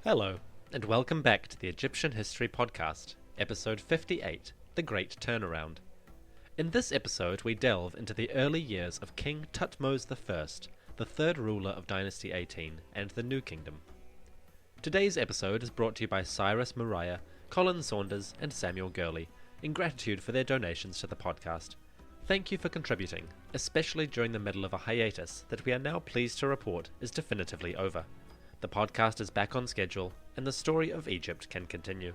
Hello, and welcome back to the Egyptian History Podcast, episode 58, The Great Turnaround. In this episode we delve into the early years of King Thutmose I, the third ruler of Dynasty 18 and the New Kingdom. Today's episode is brought to you by Cyrus Mariah, Colin Saunders, and Samuel Gurley, in gratitude for their donations to the podcast. Thank you for contributing, especially during the middle of a hiatus that we are now pleased to report is definitively over. The podcast is back on schedule, and the story of Egypt can continue.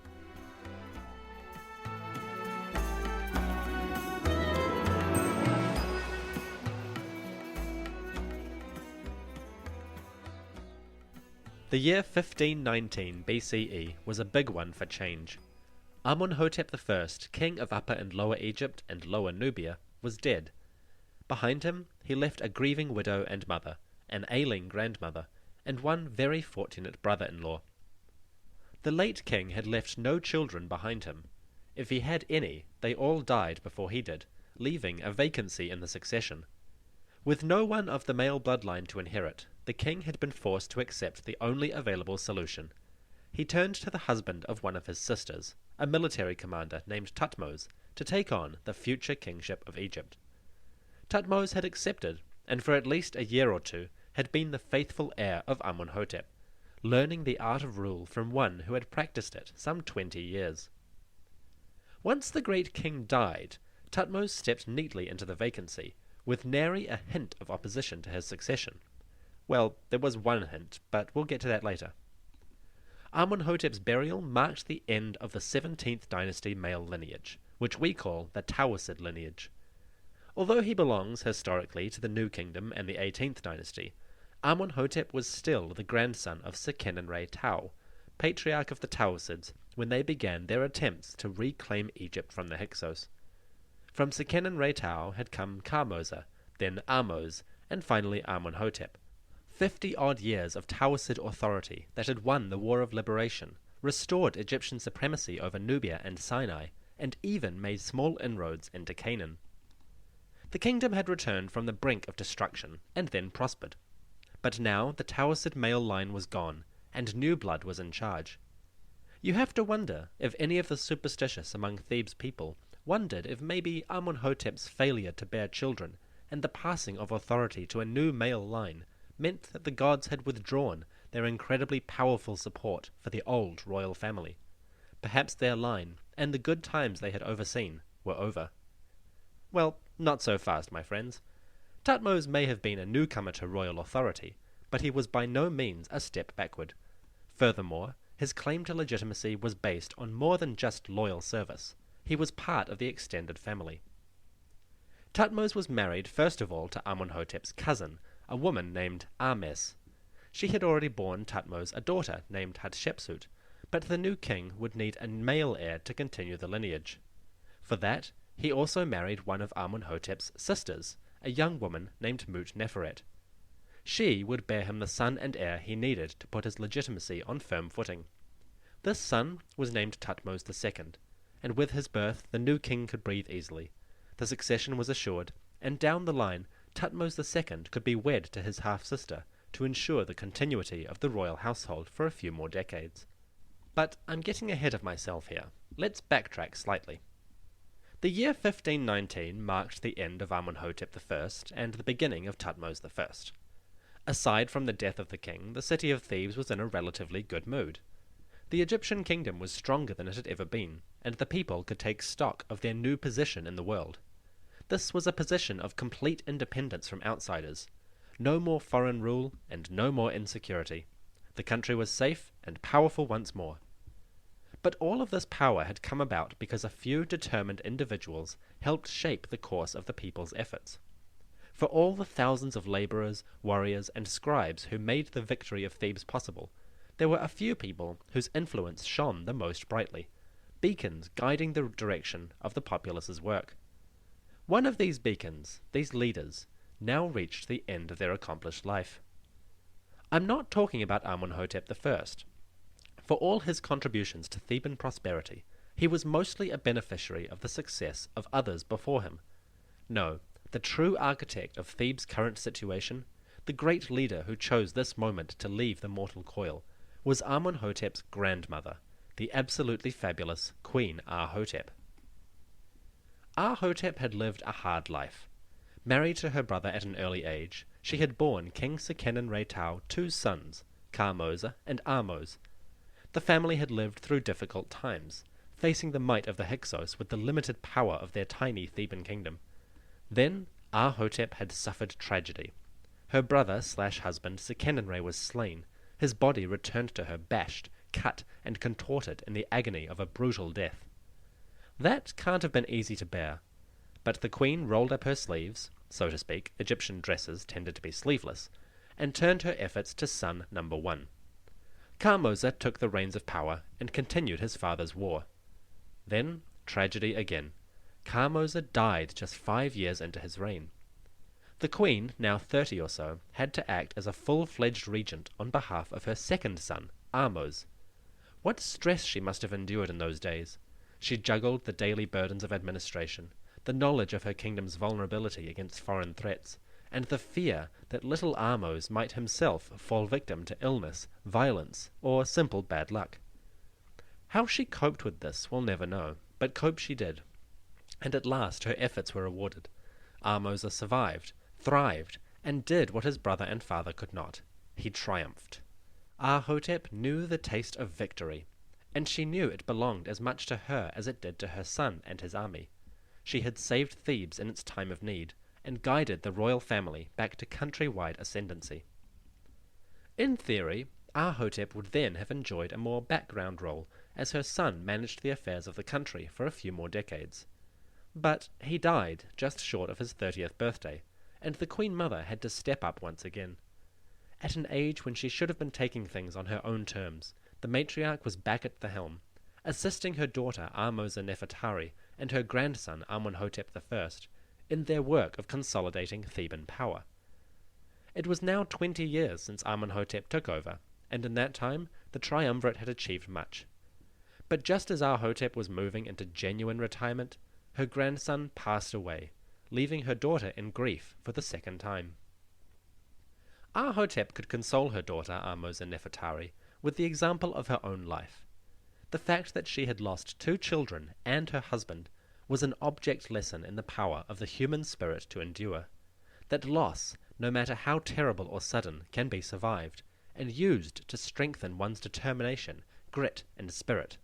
The year 1519 BCE was a big one for change. Amenhotep I, king of Upper and Lower Egypt and Lower Nubia, was dead. Behind him, he left a grieving widow and mother, an ailing grandmother, and one very fortunate brother-in-law. The late king had left no children behind him. If he had any, they all died before he did, leaving a vacancy in the succession. With no one of the male bloodline to inherit, the king had been forced to accept the only available solution. He turned to the husband of one of his sisters, a military commander named Thutmose, to take on the future kingship of Egypt. Thutmose had accepted, and for at least a year or two had been the faithful heir of Amenhotep, learning the art of rule from one who had practiced it some 20 years. Once the great king died, Thutmose stepped neatly into the vacancy, with nary a hint of opposition to his succession. Well, there was one hint, but we'll get to that later. Amenhotep's burial marked the end of the 17th dynasty male lineage, which we call the Tawasid lineage. Although he belongs historically to the New Kingdom and the 18th dynasty, Amenhotep was still the grandson of Seqenenre Tau, patriarch of the Tawasids, when they began their attempts to reclaim Egypt from the Hyksos. From Seqenenre Tau had come Ka-Mosa, then Ahmose, and finally Amenhotep. 50-odd years of Tawasid authority that had won the War of Liberation, restored Egyptian supremacy over Nubia and Sinai, and even made small inroads into Canaan. The kingdom had returned from the brink of destruction, and then prospered. But now the Tawasid male line was gone, and new blood was in charge. You have to wonder if any of the superstitious among Thebes' people wondered if maybe Amenhotep's failure to bear children, and the passing of authority to a new male line, meant that the gods had withdrawn their incredibly powerful support for the old royal family. Perhaps their line, and the good times they had overseen, were over. Well, not so fast, my friends. Thutmose may have been a newcomer to royal authority, but he was by no means a step backward. Furthermore, his claim to legitimacy was based on more than just loyal service. He was part of the extended family. Thutmose was married first of all to Amenhotep's cousin, a woman named Ahmes. She had already borne Thutmose a daughter named Hatshepsut, but the new king would need a male heir to continue the lineage. For that, he also married one of Amenhotep's sisters, a young woman named Mut-Neferet. She would bear him the son and heir he needed to put his legitimacy on firm footing. This son was named Thutmose II, and with his birth the new king could breathe easily. The succession was assured, and down the line Thutmose II could be wed to his half-sister to ensure the continuity of the royal household for a few more decades. But I'm getting ahead of myself here. Let's backtrack slightly. The year 1519 marked the end of Amenhotep I and the beginning of Thutmose I. Aside from the death of the king, the city of Thebes was in a relatively good mood. The Egyptian kingdom was stronger than it had ever been, and the people could take stock of their new position in the world. This was a position of complete independence from outsiders. No more foreign rule, and no more insecurity. The country was safe and powerful once more. But all of this power had come about because a few determined individuals helped shape the course of the people's efforts. For all the thousands of laborers, warriors, and scribes who made the victory of Thebes possible, there were a few people whose influence shone the most brightly, beacons guiding the direction of the populace's work. One of these beacons, these leaders, now reached the end of their accomplished life. I'm not talking about Amenhotep I. For all his contributions to Theban prosperity, he was mostly a beneficiary of the success of others before him. No, the true architect of Thebes' current situation, the great leader who chose this moment to leave the mortal coil, was Amenhotep's grandmother, the absolutely fabulous Queen Aa-hotep. Aa-hotep had lived a hard life. Married to her brother at an early age, she had borne King Seqenen-Re-Tau 2 sons, Ka-Mosa and Ahmose. The family had lived through difficult times, facing the might of the Hyksos with the limited power of their tiny Theban kingdom. Then Aa-hotep had suffered tragedy. Her brother/husband Seqenen-Re was slain, his body returned to her bashed, cut, and contorted in the agony of a brutal death. That can't have been easy to bear, but the queen rolled up her sleeves, so to speak. Egyptian dresses tended to be sleeveless, and turned her efforts to son number 1. Ka-Mosa took the reins of power and continued his father's war. Then, tragedy again. Ka-Mosa died just 5 years into his reign. The queen, now 30 or so, had to act as a full-fledged regent on behalf of her second son, Ahmose. What stress she must have endured in those days! She juggled the daily burdens of administration, the knowledge of her kingdom's vulnerability against foreign threats, and the fear that little Ahmose might himself fall victim to illness, violence, or simple bad luck. How she coped with this we'll never know, but cope she did. And at last her efforts were rewarded. Ahmose survived, thrived, and did what his brother and father could not. He triumphed. Aa-hotep knew the taste of victory, and she knew it belonged as much to her as it did to her son and his army. She had saved Thebes in its time of need, and guided the royal family back to country-wide ascendancy. In theory, Aa-hotep would then have enjoyed a more background role, as her son managed the affairs of the country for a few more decades. But he died just short of his 30th birthday, and the Queen Mother had to step up once again. At an age when she should have been taking things on her own terms, the matriarch was back at the helm, assisting her daughter Ahmose-Nefertari and her grandson Amenhotep I in their work of consolidating Theban power. It was now 20 years since Amenhotep took over, and in that time the triumvirate had achieved much. But just as Aa-hotep was moving into genuine retirement, her grandson passed away, leaving her daughter in grief for the second time. Aa-hotep could console her daughter Ahmose-Nefertari with the example of her own life. The fact that she had lost 2 children and her husband was an object lesson in the power of the human spirit to endure. That loss, no matter how terrible or sudden, can be survived, and used to strengthen one's determination, grit, and spirit.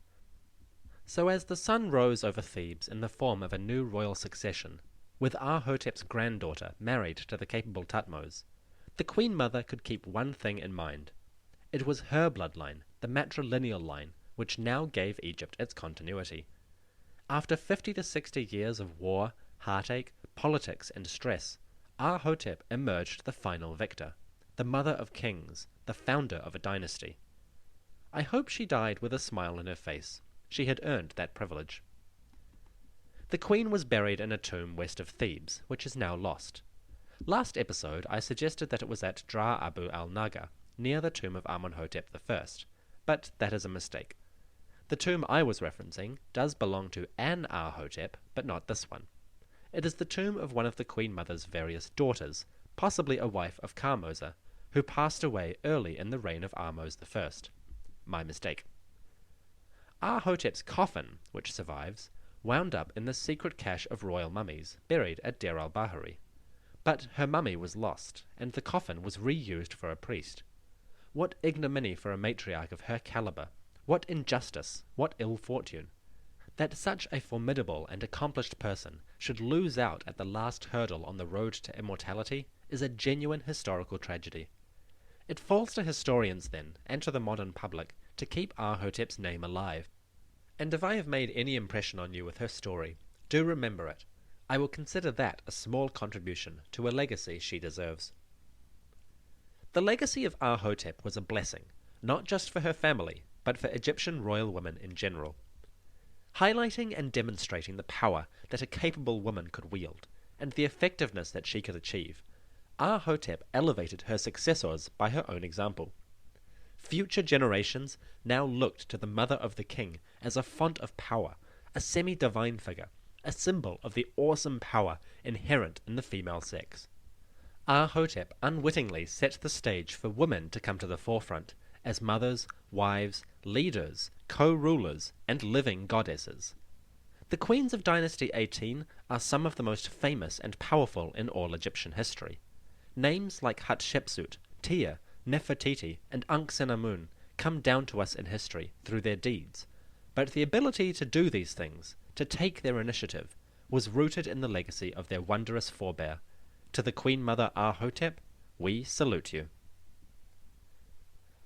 So as the sun rose over Thebes in the form of a new royal succession, with Aa-hotep's granddaughter married to the capable Thutmose, the Queen Mother could keep one thing in mind. It was her bloodline, the matrilineal line, which now gave Egypt its continuity. After 50 to 60 years of war, heartache, politics, and stress, Aa-hotep emerged the final victor, the mother of kings, the founder of a dynasty. I hope she died with a smile on her face. She had earned that privilege. The queen was buried in a tomb west of Thebes, which is now lost. Last episode I suggested that it was at Dra Abu al-Naga, near the tomb of Amenhotep I, but that is a mistake. The tomb I was referencing does belong to an Aa-hotep, but not this one. It is the tomb of one of the Queen Mother's various daughters, possibly a wife of Ka-Mosa, who passed away early in the reign of Ahmose I. My mistake. Aa-hotep's coffin, which survives, wound up in the secret cache of royal mummies, buried at Deir al-Bahari. But her mummy was lost, and the coffin was reused for a priest. What ignominy for a matriarch of her caliber! What injustice! What ill fortune! That such a formidable and accomplished person should lose out at the last hurdle on the road to immortality is a genuine historical tragedy. It falls to historians, then, and to the modern public, to keep Aa-hotep's name alive. And if I have made any impression on you with her story, do remember it. I will consider that a small contribution to a legacy she deserves. The legacy of Aa-hotep was a blessing, not just for her family, but for Egyptian royal women in general. Highlighting and demonstrating the power that a capable woman could wield, and the effectiveness that she could achieve, Aa-hotep elevated her successors by her own example. Future generations now looked to the mother of the king as a font of power, a semi-divine figure, a symbol of the awesome power inherent in the female sex. Aa-hotep unwittingly set the stage for women to come to the forefront, as mothers, wives, leaders, co-rulers, and living goddesses. The queens of Dynasty 18 are some of the most famous and powerful in all Egyptian history. Names like Hatshepsut, Tia, Nefertiti, and Ankh-Senamun come down to us in history through their deeds, but the ability to do these things, to take their initiative, was rooted in the legacy of their wondrous forebear. To the Queen Mother Aa-hotep, we salute you.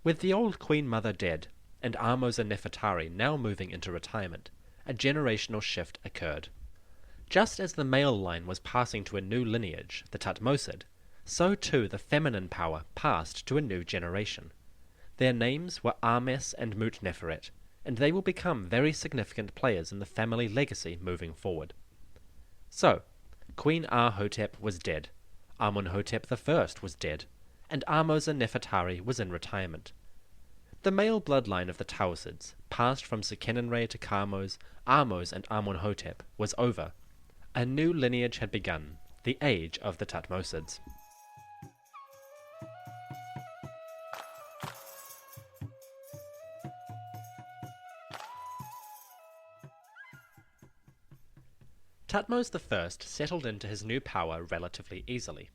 With the old Queen Mother dead, and Ahmose and Nefertari now moving into retirement, a generational shift occurred. Just as the male line was passing to a new lineage, the Thutmose, so too the feminine power passed to a new generation. Their names were Ahmes and Mut-Neferet, and they will become very significant players in the family legacy moving forward. So, Queen Aa-hotep was dead, Amun-hotep I was dead, and Ahmose Nefertari was in retirement. The male bloodline of the Taoisedes, passed from Seqenenre to Kamose, Ahmose and Amun-hotep, was over. A new lineage had begun, the age of the Thutmosids. Thutmose I settled into his new power relatively easily.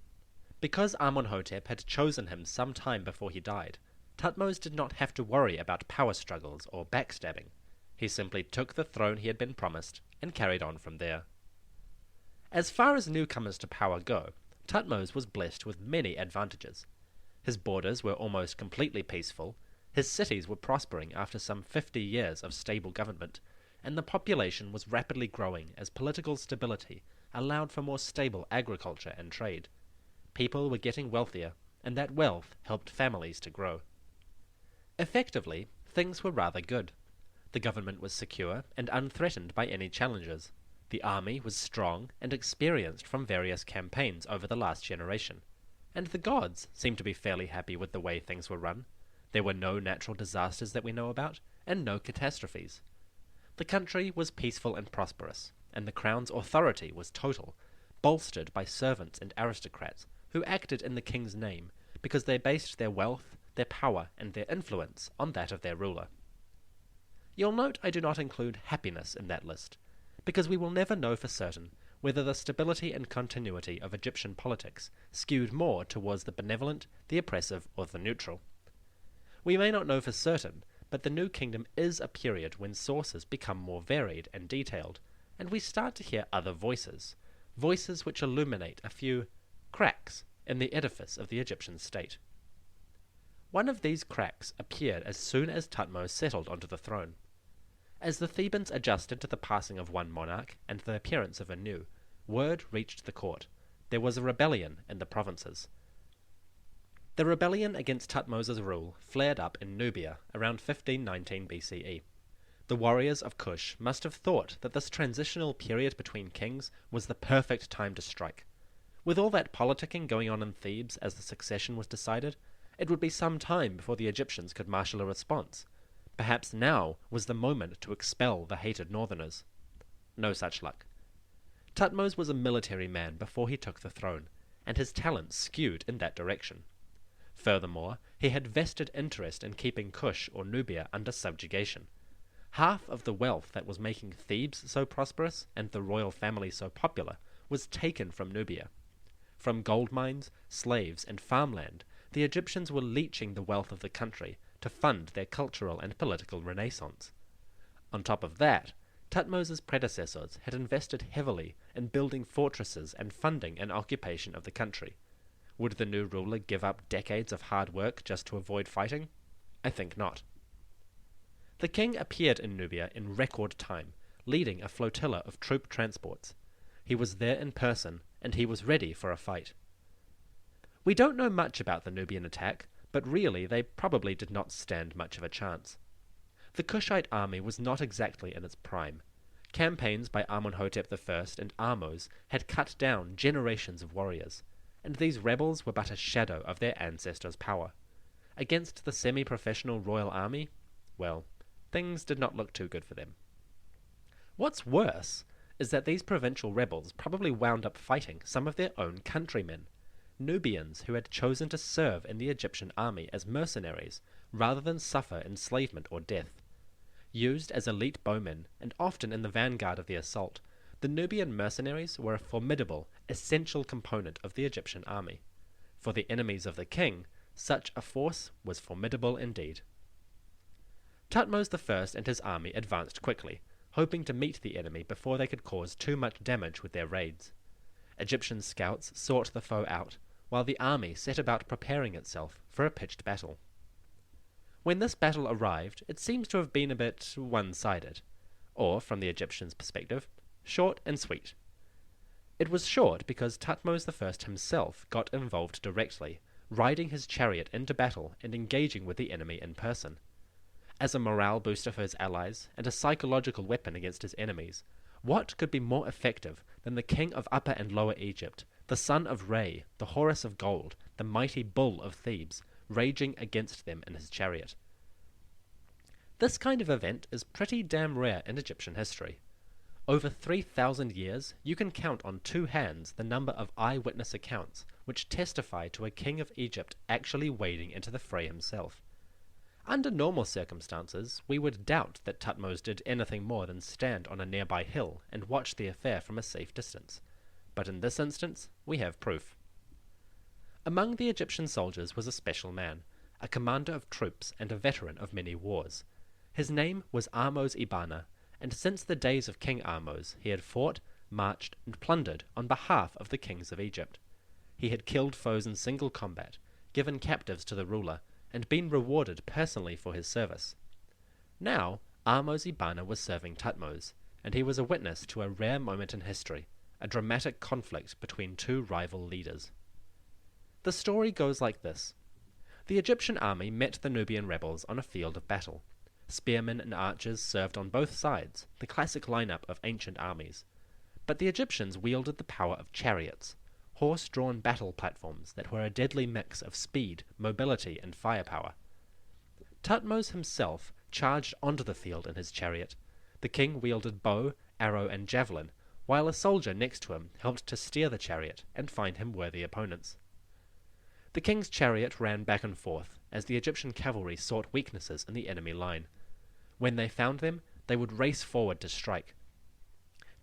Because Amun-hotep had chosen him some time before he died, Thutmose did not have to worry about power struggles or backstabbing. He simply took the throne he had been promised and carried on from there. As far as newcomers to power go, Thutmose was blessed with many advantages. His borders were almost completely peaceful, his cities were prospering after some 50 years of stable government, and the population was rapidly growing as political stability allowed for more stable agriculture and trade. People were getting wealthier, and that wealth helped families to grow. Effectively, things were rather good. The government was secure and unthreatened by any challenges. The army was strong and experienced from various campaigns over the last generation. And the gods seemed to be fairly happy with the way things were run. There were no natural disasters that we know about, and no catastrophes. The country was peaceful and prosperous, and the crown's authority was total, bolstered by servants and aristocrats who acted in the king's name because they based their wealth, their power, and their influence on that of their ruler. You'll note I do not include happiness in that list, because we will never know for certain whether the stability and continuity of Egyptian politics skewed more towards the benevolent, the oppressive, or the neutral. We may not know for certain, but the New Kingdom is a period when sources become more varied and detailed, and we start to hear other voices, voices which illuminate a few cracks in the edifice of the Egyptian state. One of these cracks appeared as soon as Thutmose settled onto the throne. As the Thebans adjusted to the passing of one monarch and the appearance of a new, word reached the court. There was a rebellion in the provinces. The rebellion against Thutmose's rule flared up in Nubia around 1519 BCE. The warriors of Kush must have thought that this transitional period between kings was the perfect time to strike. With all that politicking going on in Thebes as the succession was decided, it would be some time before the Egyptians could marshal a response. Perhaps now was the moment to expel the hated northerners. No such luck. Thutmose was a military man before he took the throne, and his talents skewed in that direction. Furthermore, he had vested interest in keeping Kush or Nubia under subjugation. Half of the wealth that was making Thebes so prosperous and the royal family so popular was taken from Nubia. From gold mines, slaves, and farmland, the Egyptians were leeching the wealth of the country to fund their cultural and political renaissance. On top of that, Thutmose's predecessors had invested heavily in building fortresses and funding an occupation of the country. Would the new ruler give up decades of hard work just to avoid fighting? I think not. The king appeared in Nubia in record time, leading a flotilla of troop transports. He was there in person, and he was ready for a fight. We don't know much about the Nubian attack, but really they probably did not stand much of a chance. The Kushite army was not exactly in its prime. Campaigns by Amun-hotep I and Ahmose had cut down generations of warriors, and these rebels were but a shadow of their ancestors' power. Against the semi-professional royal army, well, things did not look too good for them. What's worse is that these provincial rebels probably wound up fighting some of their own countrymen. Nubians who had chosen to serve in the Egyptian army as mercenaries rather than suffer enslavement or death. Used as elite bowmen, and often in the vanguard of the assault, the Nubian mercenaries were a formidable, essential component of the Egyptian army. For the enemies of the king, such a force was formidable indeed. Thutmose I and his army advanced quickly, hoping to meet the enemy before they could cause too much damage with their raids. Egyptian scouts sought the foe out, while the army set about preparing itself for a pitched battle. When this battle arrived, it seems to have been a bit one-sided, or, from the Egyptians' perspective, short and sweet. It was short because Thutmose I himself got involved directly, riding his chariot into battle and engaging with the enemy in person. As a morale booster for his allies, and a psychological weapon against his enemies, what could be more effective than the king of Upper and Lower Egypt, the son of Re, the Horus of Gold, the mighty bull of Thebes, raging against them in his chariot? This kind of event is pretty damn rare in Egyptian history. Over 3,000 years, you can count on two hands the number of eyewitness accounts which testify to a king of Egypt actually wading into the fray himself. Under normal circumstances, we would doubt that Thutmose did anything more than stand on a nearby hill and watch the affair from a safe distance. But in this instance, we have proof. Among the Egyptian soldiers was a special man, a commander of troops and a veteran of many wars. His name was Ahmose-Ibana, and since the days of King Ahmose he had fought, marched, and plundered on behalf of the kings of Egypt. He had killed foes in single combat, given captives to the ruler, and been rewarded personally for his service. Now, Ahmose-Ibana was serving Thutmose, and he was a witness to a rare moment in history, a dramatic conflict between two rival leaders. The story goes like this. The Egyptian army met the Nubian rebels on a field of battle. Spearmen and archers served on both sides, the classic lineup of ancient armies. But the Egyptians wielded the power of chariots, horse-drawn battle platforms that were a deadly mix of speed, mobility, and firepower. Thutmose himself charged onto the field in his chariot. The king wielded bow, arrow, and javelin, while a soldier next to him helped to steer the chariot and find him worthy opponents. The king's chariot ran back and forth as the Egyptian cavalry sought weaknesses in the enemy line. When they found them, they would race forward to strike.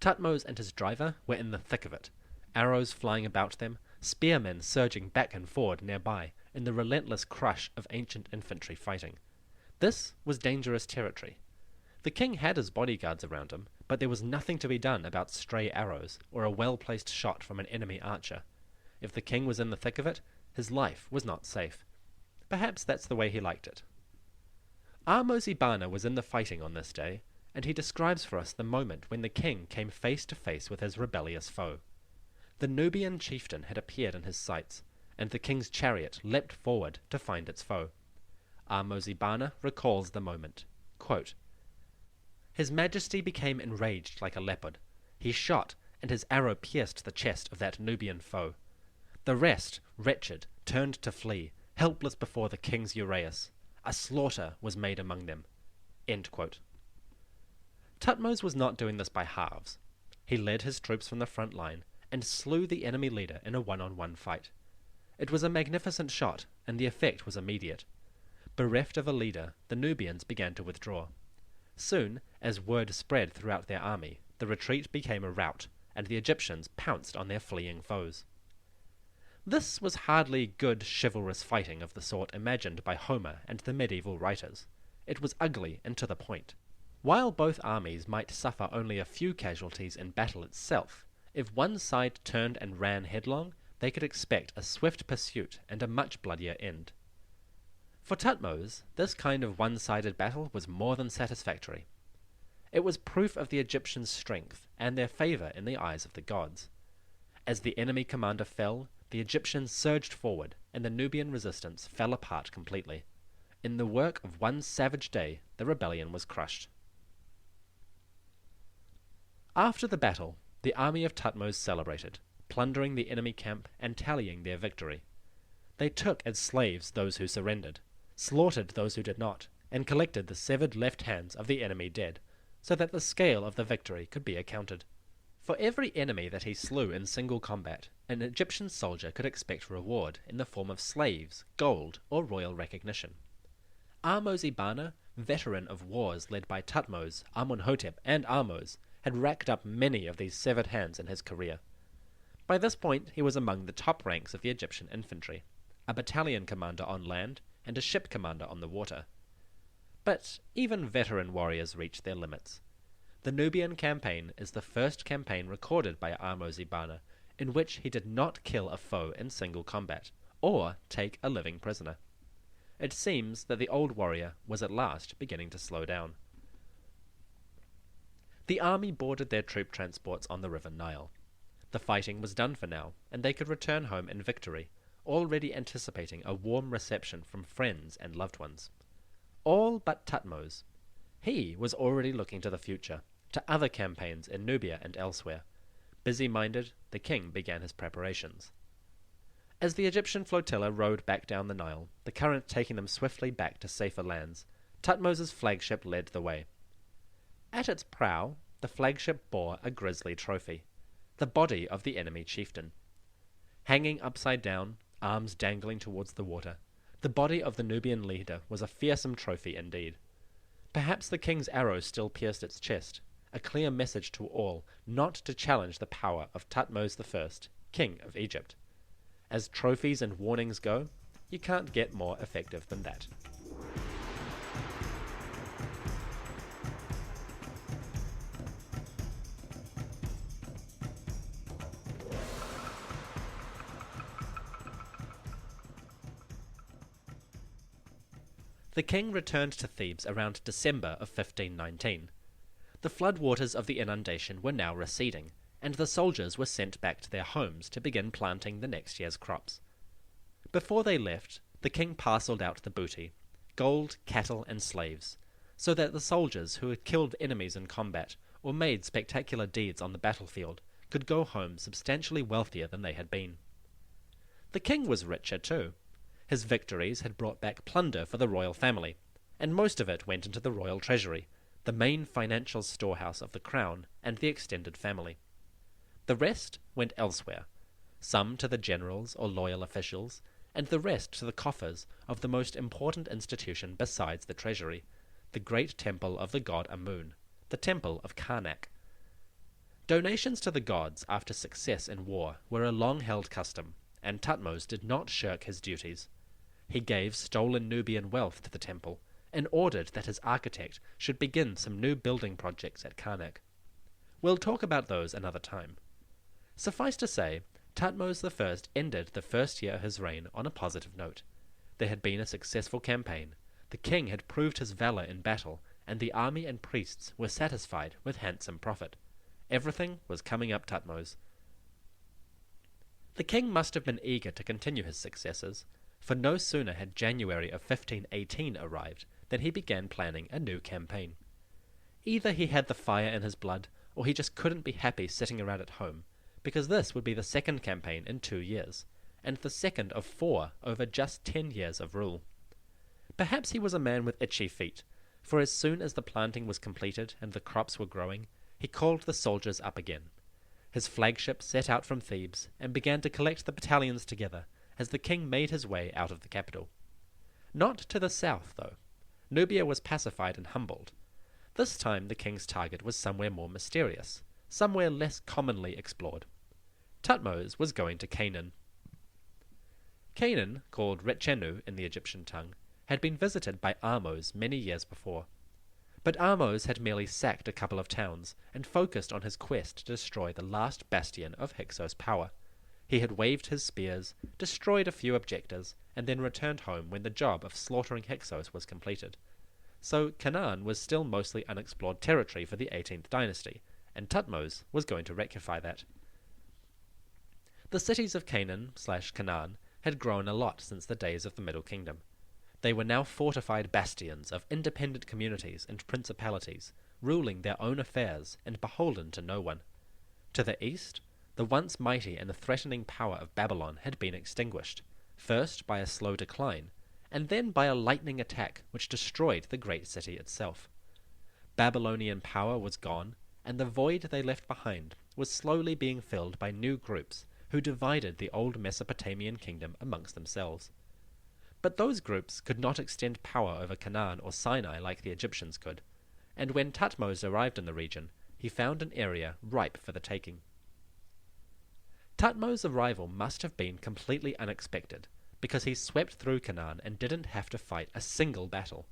Thutmose and his driver were in the thick of it, arrows flying about them, spearmen surging back and forward nearby in the relentless crush of ancient infantry fighting. This was dangerous territory. The king had his bodyguards around him, but there was nothing to be done about stray arrows or a well-placed shot from an enemy archer. If the king was in the thick of it, his life was not safe. Perhaps that's the way he liked it. Ahmose-Ibana was in the fighting on this day, and he describes for us the moment when the king came face to face with his rebellious foe. The Nubian chieftain had appeared in his sights, and the king's chariot leapt forward to find its foe. Ahmose-Ibana recalls the moment. Quote, "His Majesty became enraged like a leopard. He shot, and his arrow pierced the chest of that Nubian foe. The rest, wretched, turned to flee, helpless before the king's uraeus. A slaughter was made among them." End quote. Thutmose was not doing this by halves. He led his troops from the front line and slew the enemy leader in a one-on-one fight. It was a magnificent shot, and the effect was immediate. Bereft of a leader, the Nubians began to withdraw. Soon, as word spread throughout their army, the retreat became a rout, and the Egyptians pounced on their fleeing foes. This was hardly good chivalrous fighting of the sort imagined by Homer and the medieval writers. It was ugly and to the point. While both armies might suffer only a few casualties in battle itself, if one side turned and ran headlong, they could expect a swift pursuit and a much bloodier end. For Thutmose, this kind of one-sided battle was more than satisfactory. It was proof of the Egyptians' strength and their favor in the eyes of the gods. As the enemy commander fell, the Egyptians surged forward, and the Nubian resistance fell apart completely. In the work of one savage day, the rebellion was crushed. After the battle, the army of Thutmose celebrated, plundering the enemy camp and tallying their victory. They took as slaves those who surrendered, slaughtered those who did not, and collected the severed left hands of the enemy dead, so that the scale of the victory could be accounted. For every enemy that he slew in single combat, an Egyptian soldier could expect reward in the form of slaves, gold, or royal recognition. Ahmose-Ibana, veteran of wars led by Thutmose, Amenhotep, and Ahmose, had racked up many of these severed hands in his career. By this point, he was among the top ranks of the Egyptian infantry, a battalion commander on land and a ship commander on the water. But even veteran warriors reached their limits. The Nubian campaign is the first campaign recorded by Ahmose-Ibana in which he did not kill a foe in single combat, or take a living prisoner. It seems that the old warrior was at last beginning to slow down. The army boarded their troop transports on the river Nile. The fighting was done for now, and they could return home in victory, already anticipating a warm reception from friends and loved ones. All but Thutmose. He was already looking to the future, to other campaigns in Nubia and elsewhere. Busy-minded, the king began his preparations. As the Egyptian flotilla rowed back down the Nile, the current taking them swiftly back to safer lands, Thutmose's flagship led the way. At its prow, the flagship bore a grisly trophy, the body of the enemy chieftain. Hanging upside down, arms dangling towards the water, the body of the Nubian leader was a fearsome trophy indeed. Perhaps the king's arrow still pierced its chest, a clear message to all not to challenge the power of Thutmose I, king of Egypt. As trophies and warnings go, you can't get more effective than that. The king returned to Thebes around December of 1519. The floodwaters of the inundation were now receding, and the soldiers were sent back to their homes to begin planting the next year's crops. Before they left, the king parcelled out the booty, gold, cattle, and slaves, so that the soldiers who had killed enemies in combat or made spectacular deeds on the battlefield could go home substantially wealthier than they had been. The king was richer too. His victories had brought back plunder for the royal family, and most of it went into the royal treasury, the main financial storehouse of the crown and the extended family. The rest went elsewhere, some to the generals or loyal officials, and the rest to the coffers of the most important institution besides the treasury, the great temple of the god Amun, the temple of Karnak. Donations to the gods after success in war were a long-held custom, and Thutmose did not shirk his duties. He gave stolen Nubian wealth to the temple, and ordered that his architect should begin some new building projects at Karnak. We'll talk about those another time. Suffice to say, Thutmose I ended the first year of his reign on a positive note. There had been a successful campaign, the king had proved his valor in battle, and the army and priests were satisfied with handsome profit. Everything was coming up Thutmose. The king must have been eager to continue his successes, for no sooner had January of 1518 arrived than he began planning a new campaign. Either he had the fire in his blood, or he just couldn't be happy sitting around at home, because this would be the second campaign in 2 years, and the second of 4 over just 10 years of rule. Perhaps he was a man with itchy feet, for as soon as the planting was completed and the crops were growing, he called the soldiers up again. His flagship set out from Thebes and began to collect the battalions together as the king made his way out of the capital. Not to the south, though. Nubia was pacified and humbled. This time the king's target was somewhere more mysterious, somewhere less commonly explored. Thutmose was going to Canaan. Canaan, called Retchenu in the Egyptian tongue, had been visited by Ahmose many years before. But Ahmose had merely sacked a couple of towns and focused on his quest to destroy the last bastion of Hyksos power. He had waved his spears, destroyed a few objectors, and then returned home when the job of slaughtering Hyksos was completed. So Canaan was still mostly unexplored territory for the 18th dynasty, and Thutmose was going to rectify that. The cities of Canaan had grown a lot since the days of the Middle Kingdom. They were now fortified bastions of independent communities and principalities, ruling their own affairs and beholden to no one. To the east, the once mighty and threatening power of Babylon had been extinguished, first by a slow decline, and then by a lightning attack which destroyed the great city itself. Babylonian power was gone, and the void they left behind was slowly being filled by new groups who divided the old Mesopotamian kingdom amongst themselves. But those groups could not extend power over Canaan or Sinai like the Egyptians could, and when Thutmose arrived in the region, he found an area ripe for the taking. Thutmose's arrival must have been completely unexpected, because he swept through Canaan and didn't have to fight a single battle.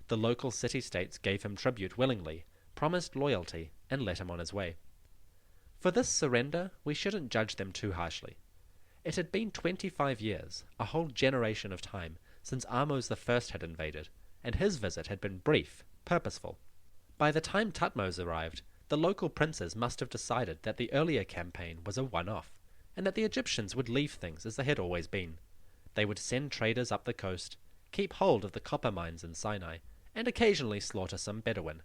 The local city-states gave him tribute willingly, promised loyalty, and let him on his way. For this surrender, we shouldn't judge them too harshly. It had been 25 years, a whole generation of time, since Ahmose I had invaded, and his visit had been brief, purposeful. By the time Thutmose arrived, the local princes must have decided that the earlier campaign was a one-off, and that the Egyptians would leave things as they had always been. They would send traders up the coast, keep hold of the copper mines in Sinai, and occasionally slaughter some Bedouin.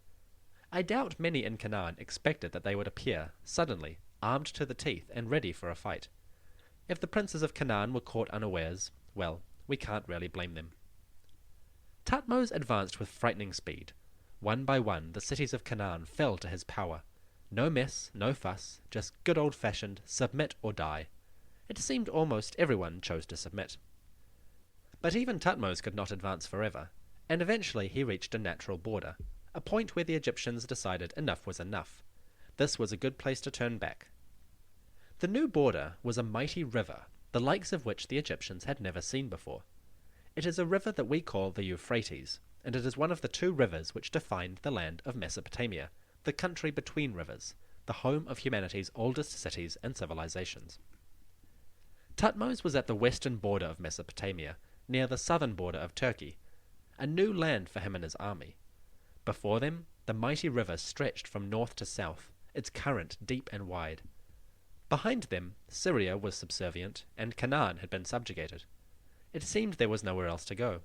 I doubt many in Canaan expected that they would appear, suddenly, armed to the teeth and ready for a fight. If the princes of Canaan were caught unawares, well, we can't really blame them. Thutmose advanced with frightening speed. One by one, the cities of Canaan fell to his power. No mess, no fuss, just good old-fashioned submit or die. It seemed almost everyone chose to submit. But even Thutmose could not advance forever, and eventually he reached a natural border, a point where the Egyptians decided enough was enough. This was a good place to turn back. The new border was a mighty river, the likes of which the Egyptians had never seen before. It is a river that we call the Euphrates, and it is one of the two rivers which defined the land of Mesopotamia, the country between rivers, the home of humanity's oldest cities and civilizations. Thutmose was at the western border of Mesopotamia, near the southern border of Turkey, a new land for him and his army. Before them, the mighty river stretched from north to south, its current deep and wide. Behind them, Syria was subservient, and Canaan had been subjugated. It seemed there was nowhere else to go.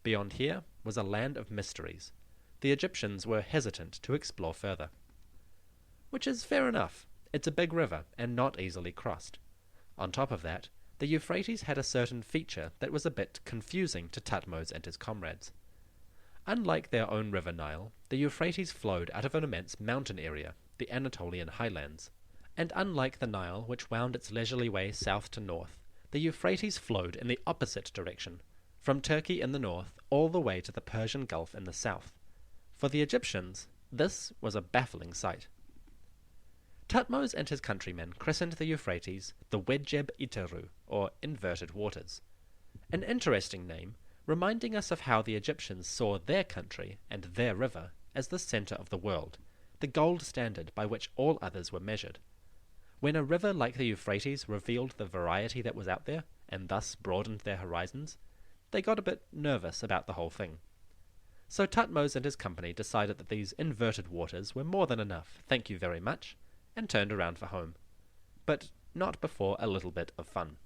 Beyond here was a land of mysteries. The Egyptians were hesitant to explore further. Which is fair enough. It's a big river, and not easily crossed. On top of that, the Euphrates had a certain feature that was a bit confusing to Thutmose and his comrades. Unlike their own river Nile, the Euphrates flowed out of an immense mountain area, the Anatolian highlands. And unlike the Nile, which wound its leisurely way south to north, the Euphrates flowed in the opposite direction, from Turkey in the north all the way to the Persian Gulf in the south. For the Egyptians, this was a baffling sight. Thutmose and his countrymen christened the Euphrates the Wedjeb Iteru, or inverted waters. An interesting name, reminding us of how the Egyptians saw their country and their river as the center of the world, the gold standard by which all others were measured. When a river like the Euphrates revealed the variety that was out there, and thus broadened their horizons, they got a bit nervous about the whole thing. So Thutmose and his company decided that these inverted waters were more than enough, thank you very much, and turned around for home. But not before a little bit of fun.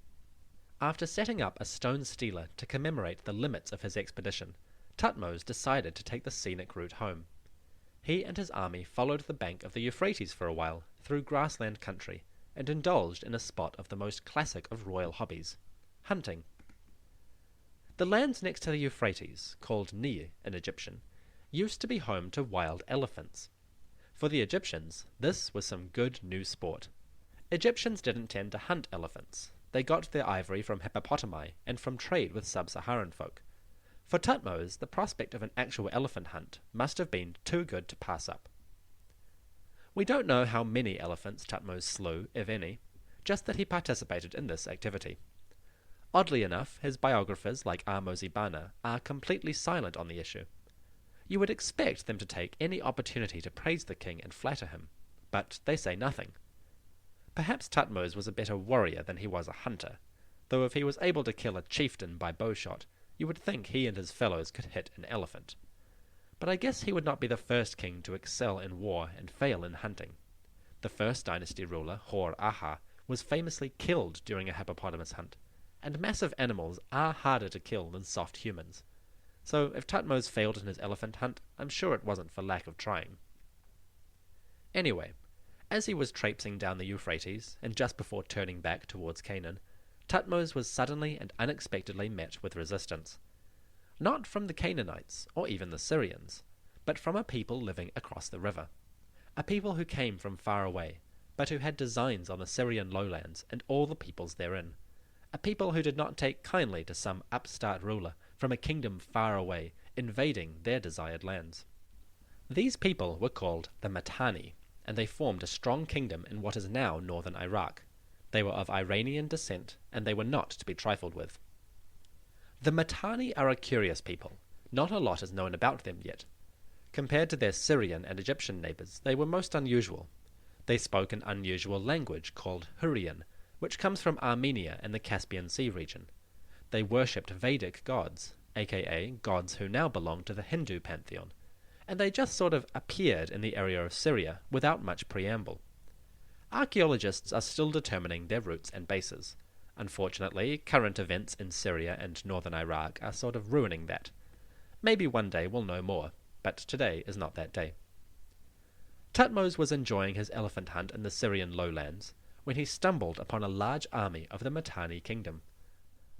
After setting up a stone stela to commemorate the limits of his expedition, Thutmose decided to take the scenic route home. He and his army followed the bank of the Euphrates for a while, through grassland country, and indulged in a spot of the most classic of royal hobbies, hunting. The lands next to the Euphrates, called Nil in Egyptian, used to be home to wild elephants. For the Egyptians, this was some good new sport. Egyptians didn't tend to hunt elephants. They got their ivory from hippopotami and from trade with sub-Saharan folk. For Thutmose, the prospect of an actual elephant hunt must have been too good to pass up. We don't know how many elephants Thutmose slew, if any, just that he participated in this activity. Oddly enough, his biographers, like Ahmose-Bana, are completely silent on the issue. You would expect them to take any opportunity to praise the king and flatter him, but they say nothing. Perhaps Thutmose was a better warrior than he was a hunter, though if he was able to kill a chieftain by bowshot, you would think he and his fellows could hit an elephant. But I guess he would not be the first king to excel in war and fail in hunting. The first dynasty ruler, Hor-Aha, was famously killed during a hippopotamus hunt, and massive animals are harder to kill than soft humans. So if Thutmose failed in his elephant hunt, I'm sure it wasn't for lack of trying. Anyway, as he was traipsing down the Euphrates, and just before turning back towards Canaan, Thutmose was suddenly and unexpectedly met with resistance. Not from the Canaanites, or even the Syrians, but from a people living across the river. A people who came from far away, but who had designs on the Syrian lowlands and all the peoples therein. a people who did not take kindly to some upstart ruler from a kingdom far away, invading their desired lands. These people were called the Mitanni, and they formed a strong kingdom in what is now northern Iraq. They were of Iranian descent, and they were not to be trifled with. The Mitanni are a curious people. Not a lot is known about them yet. Compared to their Syrian and Egyptian neighbors, they were most unusual. They spoke an unusual language called Hurrian, which comes from Armenia and the Caspian Sea region. They worshipped Vedic gods, aka gods who now belong to the Hindu pantheon, and they just sort of appeared in the area of Syria without much preamble. Archaeologists are still determining their roots and bases. Unfortunately, current events in Syria and northern Iraq are sort of ruining that. Maybe one day we'll know more, but today is not that day. Thutmose was enjoying his elephant hunt in the Syrian lowlands when he stumbled upon a large army of the Mitanni kingdom.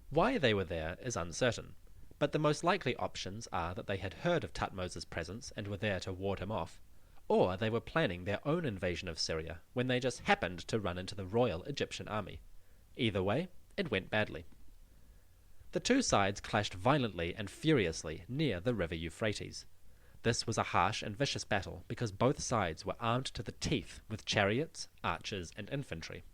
Why they were there is uncertain, but the most likely options are that they had heard of Thutmose's presence and were there to ward him off, or they were planning their own invasion of Syria when they just happened to run into the royal Egyptian army. Either way, it went badly. The two sides clashed violently and furiously near the river Euphrates. This was a harsh and vicious battle because both sides were armed to the teeth with chariots, archers, and infantry.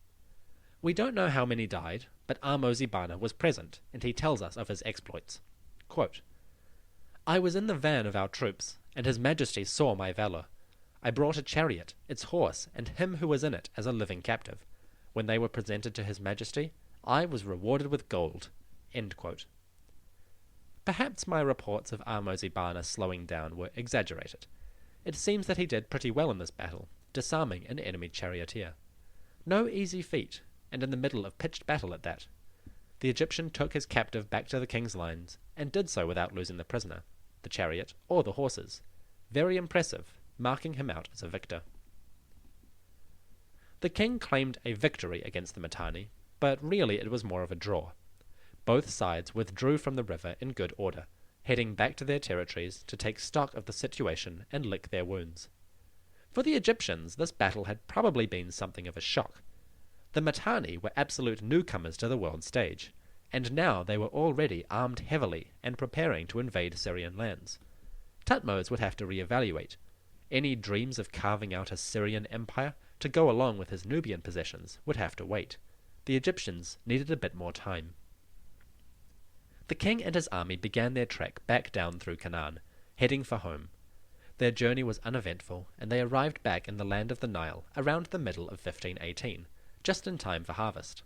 We don't know how many died, but Ahmose-Bana was present, and he tells us of his exploits. Quote, "I was in the van of our troops, and His Majesty saw my valour. I brought a chariot, its horse, and him who was in it as a living captive. When they were presented to His Majesty, I was rewarded with gold." End quote. Perhaps my reports of Ahmose-Bana slowing down were exaggerated. It seems that he did pretty well in this battle, disarming an enemy charioteer. No easy feat, and in the middle of pitched battle at that. The Egyptian took his captive back to the king's lines, and did so without losing the prisoner, the chariot, or the horses. Very impressive, marking him out as a victor. The king claimed a victory against the Mitanni, but really it was more of a draw. Both sides withdrew from the river in good order, heading back to their territories to take stock of the situation and lick their wounds. For the Egyptians, this battle had probably been something of a shock. The Mitanni were absolute newcomers to the world stage, and now they were already armed heavily and preparing to invade Syrian lands. Thutmose would have to reevaluate. Any dreams of carving out a Syrian empire to go along with his Nubian possessions would have to wait. The Egyptians needed a bit more time. The king and his army began their trek back down through Canaan, heading for home. Their journey was uneventful, and they arrived back in the land of the Nile around the middle of 1518, just in time for harvest.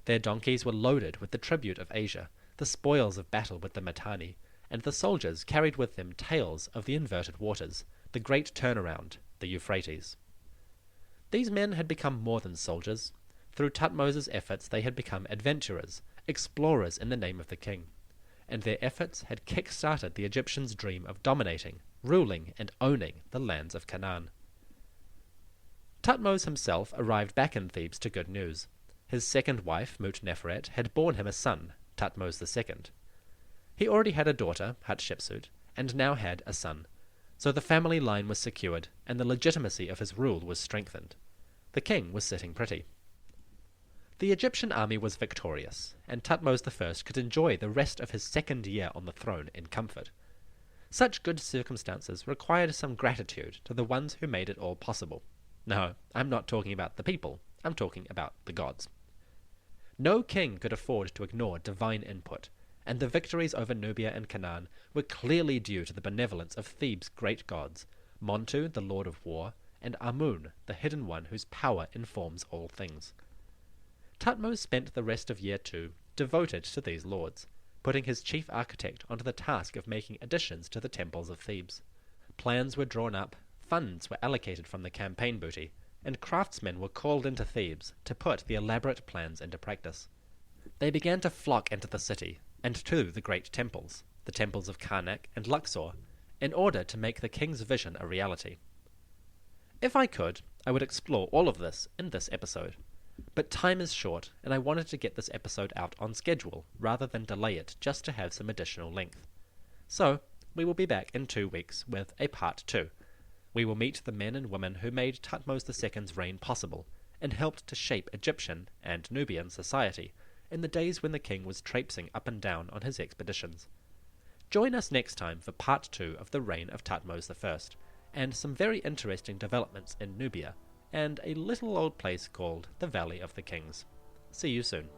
Their donkeys were loaded with the tribute of Asia, the spoils of battle with the Mitanni, and the soldiers carried with them tales of the inverted waters, the great turnaround, the Euphrates. These men had become more than soldiers. Through Thutmose's efforts they had become adventurers, explorers in the name of the king, and their efforts had kick-started the Egyptians' dream of dominating, ruling, and owning the lands of Canaan. Thutmose himself arrived back in Thebes to good news. His second wife, Mut-Neferet, had borne him a son, Thutmose II. He already had a daughter, Hatshepsut, and now had a son, so the family line was secured, and the legitimacy of his rule was strengthened. The king was sitting pretty. The Egyptian army was victorious, and Thutmose I could enjoy the rest of his second year on the throne in comfort. Such good circumstances required some gratitude to the ones who made it all possible. No, I'm not talking about the people, I'm talking about the gods. No king could afford to ignore divine input, and the victories over Nubia and Canaan were clearly due to the benevolence of Thebes' great gods, Montu, the lord of war, and Amun, the hidden one whose power informs all things. Thutmose spent the rest of year 2 devoted to these lords, putting his chief architect onto the task of making additions to the temples of Thebes. Plans were drawn up, funds were allocated from the campaign booty, and craftsmen were called into Thebes to put the elaborate plans into practice. They began to flock into the city, and to the great temples, the temples of Karnak and Luxor, in order to make the king's vision a reality. If I could, I would explore all of this in this episode. But time is short, and I wanted to get this episode out on schedule, rather than delay it just to have some additional length. So, we will be back in 2 weeks with a part 2. We will meet the men and women who made Thutmose II's reign possible, and helped to shape Egyptian and Nubian society, in the days when the king was traipsing up and down on his expeditions. Join us next time for part 2 of the reign of Thutmose I, and some very interesting developments in Nubia, and a little old place called the Valley of the Kings. See you soon.